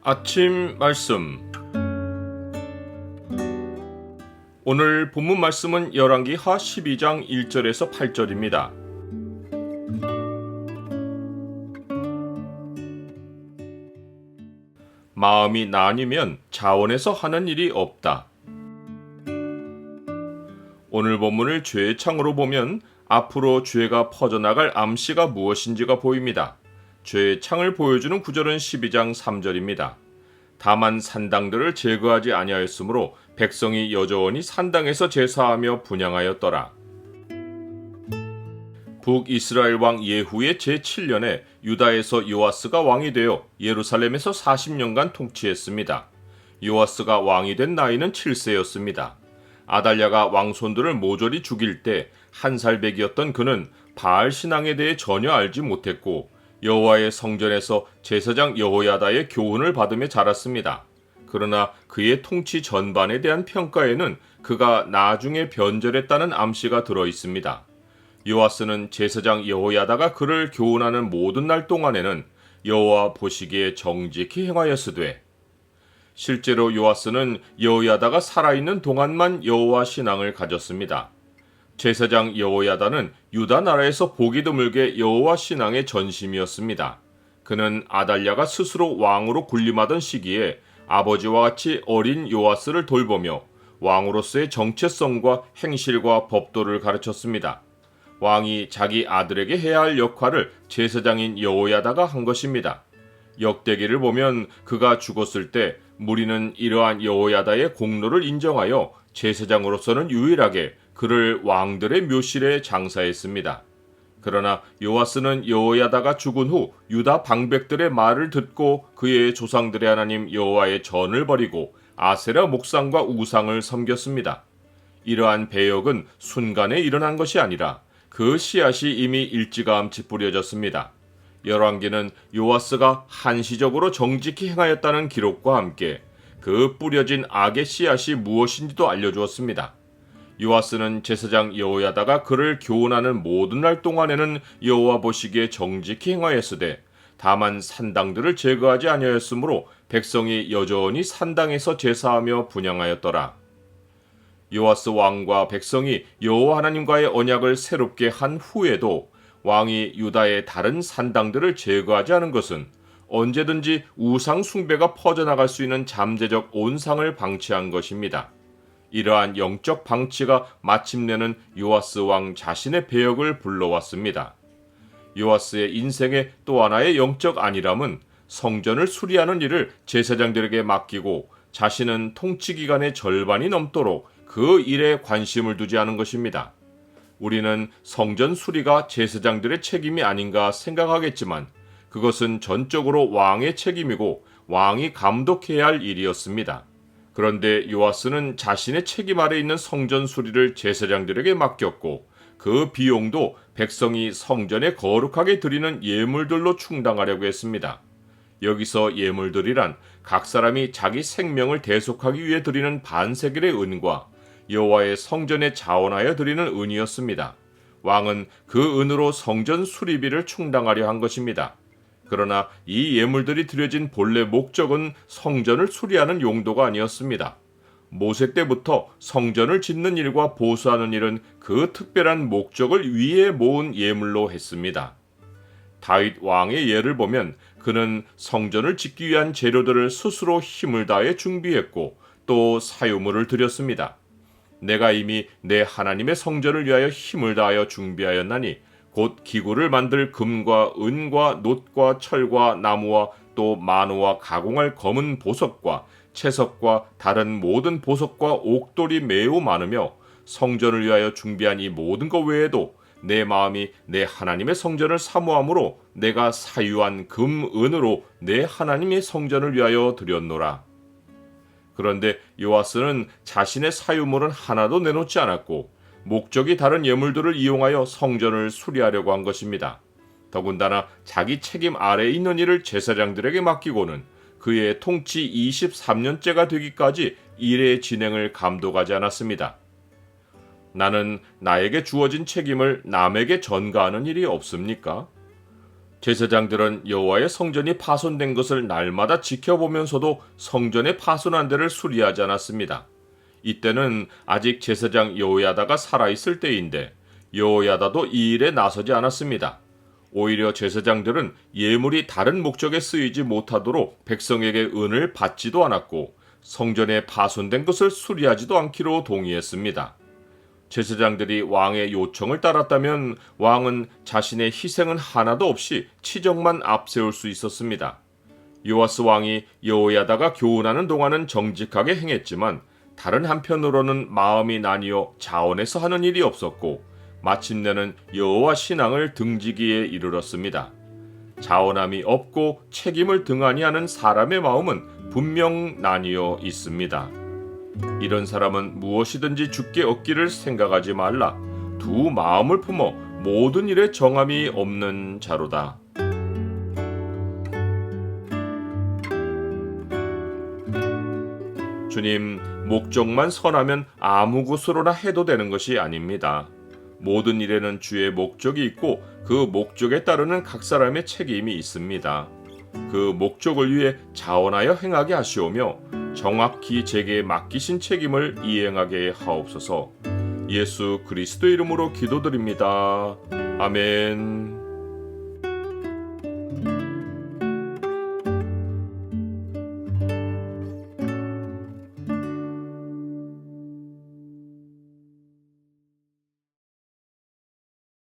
아침 말씀. 오늘 본문 말씀은 열왕기하 12장 1절에서 8절입니다. 마음이 나뉘면 자원에서 하는 일이 없다. 오늘 본문을 죄의 창으로 보면 앞으로 죄가 퍼져나갈 암시가 무엇인지가 보입니다. 죄의 창을 보여주는 구절은 12장 3절입니다. 다만 산당들을 제거하지 아니하였으므로 백성이 여전히 산당에서 제사하며 분향하였더라. 북이스라엘 왕 예후의 제7년에 유다에서 요아스가 왕이 되어 예루살렘에서 40년간 통치했습니다. 요아스가 왕이 된 나이는 7세였습니다. 아달랴가 왕손들을 모조리 죽일 때 1살배기였던 그는 바알 신앙에 대해 전혀 알지 못했고 여호와의 성전에서 제사장 여호야다의 교훈을 받으며 자랐습니다. 그러나 그의 통치 전반에 대한 평가에는 그가 나중에 변절했다는 암시가 들어 있습니다. 요아스는 제사장 여호야다가 그를 교훈하는 모든 날 동안에는 여호와 보시기에 정직히 행하였으되, 실제로 요아스는 여호야다가 살아있는 동안만 여호와 신앙을 가졌습니다. 제사장 여호야다는 유다 나라에서 보기 드물게 여호와 신앙의 전심이었습니다. 그는 아달랴가 스스로 왕으로 군림하던 시기에 아버지와 같이 어린 요아스를 돌보며 왕으로서의 정체성과 행실과 법도를 가르쳤습니다. 왕이 자기 아들에게 해야 할 역할을 제사장인 여호야다가 한 것입니다. 역대기를 보면 그가 죽었을 때 무리는 이러한 여호야다의 공로를 인정하여 제사장으로서는 유일하게 그를 왕들의 묘실에 장사했습니다. 그러나 요아스는 여호야다가 죽은 후 유다 방백들의 말을 듣고 그의 조상들의 하나님 여호와의 전을 버리고 아세라 목상과 우상을 섬겼습니다. 이러한 배역은 순간에 일어난 것이 아니라 그 씨앗이 이미 일찌감치 뿌려졌습니다. 열왕기는 요아스가 한시적으로 정직히 행하였다는 기록과 함께 그 뿌려진 악의 씨앗이 무엇인지도 알려주었습니다. 요아스는 제사장 여호야다가 그를 교훈하는 모든 날 동안에는 여호와 보시기에 정직히 행하였으되 다만 산당들을 제거하지 아니하였으므로 백성이 여전히 산당에서 제사하며 분향하였더라. 요아스 왕과 백성이 여호와 하나님과의 언약을 새롭게 한 후에도 왕이 유다의 다른 산당들을 제거하지 않은 것은 언제든지 우상 숭배가 퍼져나갈 수 있는 잠재적 온상을 방치한 것입니다. 이러한 영적 방치가 마침내는 요아스 왕 자신의 배역을 불러왔습니다. 요아스의 인생의 또 하나의 영적 안일함은 성전을 수리하는 일을 제사장들에게 맡기고 자신은 통치 기간의 절반이 넘도록 그 일에 관심을 두지 않은 것입니다. 우리는 성전 수리가 제사장들의 책임이 아닌가 생각하겠지만 그것은 전적으로 왕의 책임이고 왕이 감독해야 할 일이었습니다. 그런데 요아스는 자신의 책임 아래 있는 성전 수리를 제사장들에게 맡겼고 그 비용도 백성이 성전에 거룩하게 드리는 예물들로 충당하려고 했습니다. 여기서 예물들이란 각 사람이 자기 생명을 대속하기 위해 드리는 반세겔의 은과 여호와의 성전에 자원하여 드리는 은이었습니다. 왕은 그 은으로 성전 수리비를 충당하려 한 것입니다. 그러나 이 예물들이 드려진 본래 목적은 성전을 수리하는 용도가 아니었습니다. 모세 때부터 성전을 짓는 일과 보수하는 일은 그 특별한 목적을 위해 모은 예물로 했습니다. 다윗 왕의 예를 보면 그는 성전을 짓기 위한 재료들을 스스로 힘을 다해 준비했고 또 사유물을 드렸습니다. 내가 이미 내 하나님의 성전을 위하여 힘을 다하여 준비하였나니 곧 기구를 만들 금과 은과 놋과 철과 나무와 또 만호와 가공할 검은 보석과 채석과 다른 모든 보석과 옥돌이 매우 많으며 성전을 위하여 준비한 이 모든 것 외에도 내 마음이 내 하나님의 성전을 사모함으로 내가 사유한 금, 은으로 내 하나님의 성전을 위하여 드렸노라. 그런데 요아스는 자신의 사유물은 하나도 내놓지 않았고 목적이 다른 예물들을 이용하여 성전을 수리하려고 한 것입니다. 더군다나 자기 책임 아래에 있는 일을 제사장들에게 맡기고는 그의 통치 23년째가 되기까지 일의 진행을 감독하지 않았습니다. 나는 나에게 주어진 책임을 남에게 전가하는 일이 없습니까? 제사장들은 여호와의 성전이 파손된 것을 날마다 지켜보면서도 성전의 파손한 데를 수리하지 않았습니다. 이때는 아직 제사장 여호야다가 살아있을 때인데 여호야다도 이 일에 나서지 않았습니다. 오히려 제사장들은 예물이 다른 목적에 쓰이지 못하도록 백성에게 은을 받지도 않았고 성전에 파손된 것을 수리하지도 않기로 동의했습니다. 제사장들이 왕의 요청을 따랐다면 왕은 자신의 희생은 하나도 없이 치적만 앞세울 수 있었습니다. 요아스 왕이 여호야다가 교훈하는 동안은 정직하게 행했지만 다른 한편으로는 마음이 나뉘어 자원해서 하는 일이 없었고 마침내는 여호와 신앙을 등지기에 이르렀습니다. 자원함이 없고 책임을 등한히 하는 사람의 마음은 분명 나뉘어 있습니다. 이런 사람은 무엇이든지 주께 얻기를 생각하지 말라. 두 마음을 품어 모든 일에 정함이 없는 자로다. 주님, 목적만 선하면 아무 것으로나 해도 되는 것이 아닙니다. 모든 일에는 주의 목적이 있고 그 목적에 따르는 각 사람의 책임이 있습니다. 그 목적을 위해 자원하여 행하게 하시오며 정확히 제게 맡기신 책임을 이행하게 하옵소서. 예수 그리스도 이름으로 기도드립니다. 아멘.